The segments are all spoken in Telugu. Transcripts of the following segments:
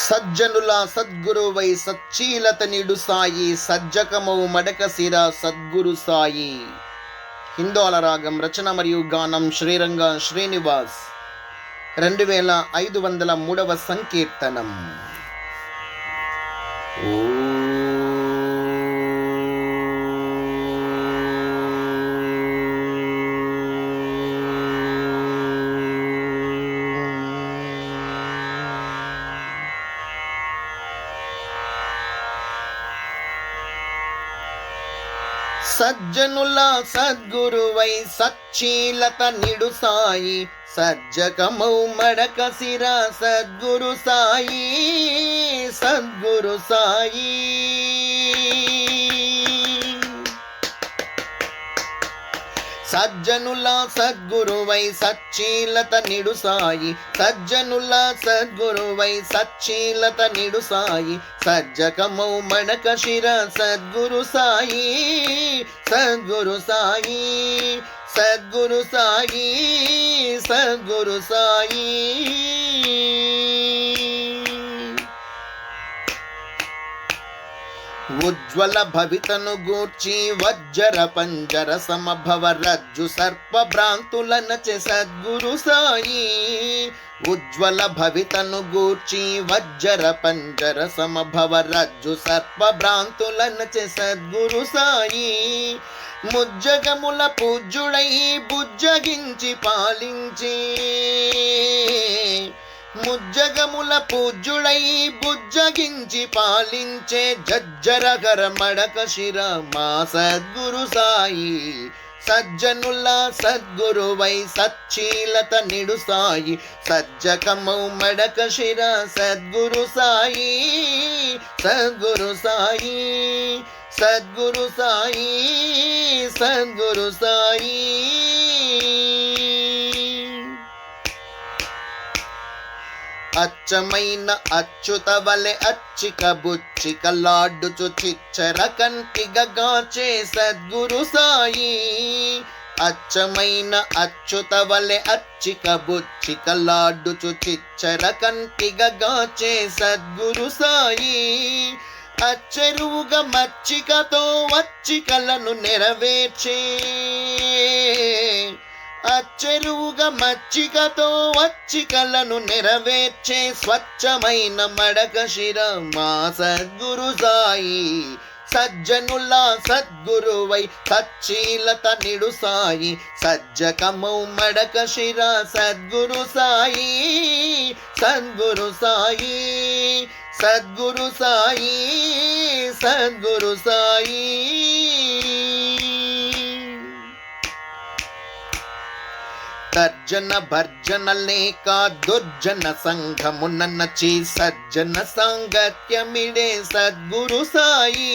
సజ్జనుల సద్గురువై సచ్చీలత నిడు సాయి, సజ్జకమౌ మడక శిర సద్గురు సాయి. హిందోళ రాగం రచన మరియు గానం శ్రీరంగ శ్రీనివాస్. 2503వ సంకీర్తనం. సజ్జనుల సద్గురువై సచ్చీలత నిడు సాయి, సజ్జకమౌ మడక శిర సద్గురు సాయి, సద్గురు సాయి. సజ్జనుల సద్గురువై సచ్చీలత నిడు సాయి, సజ్జనుల సద్గురువై సచ్చీలత నిడు సాయి, సజ్జకమౌ మడక శిర సద్గురు సాయి, సద్గురు సాయి, సద్గురు సాయి, సద్గురు సాయి. ఉజ్వల భవితను గూర్చి వజ్జర పంజర సమభవ రజ్జు సర్ప భ్రాంతులనచె సద్గురు సాయి. ఉజ్వల భవితను గూర్చి వజ్జర పంజర సమభవ రజ్జు సర్ప భ్రాంతులనచె సద్గురు సాయి. ముజ్జగముల పూజ్యుడై బుజ్జగించి పాలించి, ముజ్జగముల పూజ్యుడై బుజ్జగించి పాలించే జజ్జరగర మడక శిర మా సద్గురు సాయి. సజ్జనుల సద్గురువై సచ్చీలత నిడు సాయి, సజ్జకమౌ మడక శిర సద్గురు సాయి, సద్గురు సాయి, సద్గురు సాయి, సద్గురు సాయి. అచ్చమైన అచ్యుత వలె అచ్చిక బుచ్చిక లాడ్డుచు చిచ్చర కంటిగాచే సద్గురు సాయి. అచ్చమైన అచ్యుత వలె అచ్చిక బుచ్చిక లాడ్డుచు చిచ్చర కంటిగాచే సద్గురు సాయి. అచ్చెరువుగా మచ్చికతో వచ్చికలను నెరవేర్చే, అచ్చెరువుగా మచ్చికతో వచ్చికలను నెరవేర్చే స్వచ్ఛమైన మడక శిర మా సద్గురు సాయి. సజ్జనుల సద్గురువై సచ్చీలత నిడు సాయి, సజ్జకమౌ మడక శిర సద్గురు సాయి, సద్గురు సాయి, సద్గురు సాయి, సద్గురు సాయి. తర్జన భర్జన లేక దుర్జన సంఘమునచి సజ్జన సాంగత్యమిడే సద్గురు సాయి.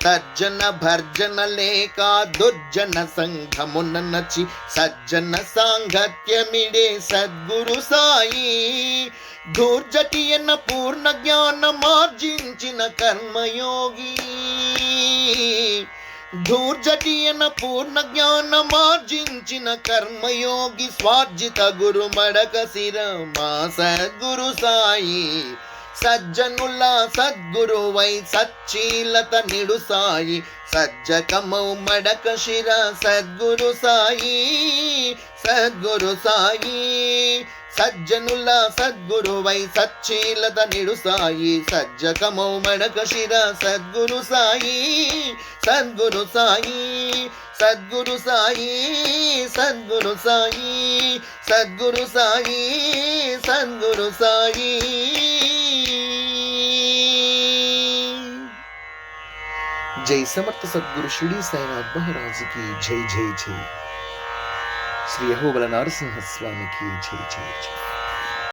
తర్జన భర్జన లేక దుర్జన సంఘమునచి సజ్జన సాంగత్యమిడే సద్గురు సాయి. ధూర్జటియన పూర్ణ జ్ఞానమార్జించిన కర్మయోగి, ధూర్జటియన పూర్ణ జ్ఞానమార్జించిన కర్మయోగి. స్వార్జిత గురు మడక శిర మా సద్గురు సాయి. సజ్జనుల సద్గురువై సచ్చీలత నిడు సాయి, సజ్జకమౌ మడక శిర సద్గురు సాయి, సద్గురు సాయి. సజ్జనుల సద్గురువై సచ్చీలత నిడు సాయి, సజ్జకమౌ మడక శిర సద్గురు సాయి, సద్గురు సాయి, సద్గురు సాయి, సద్గురు సాయి, సద్గురు సాయి, సద్గురు సాయి. జై సమర్థ సద్గురు షిరిడి సాయినాథ్ మహారాజుకి జై జై జై. శ్రీ అహోబల నరసింహస్వామికి జై జై జై.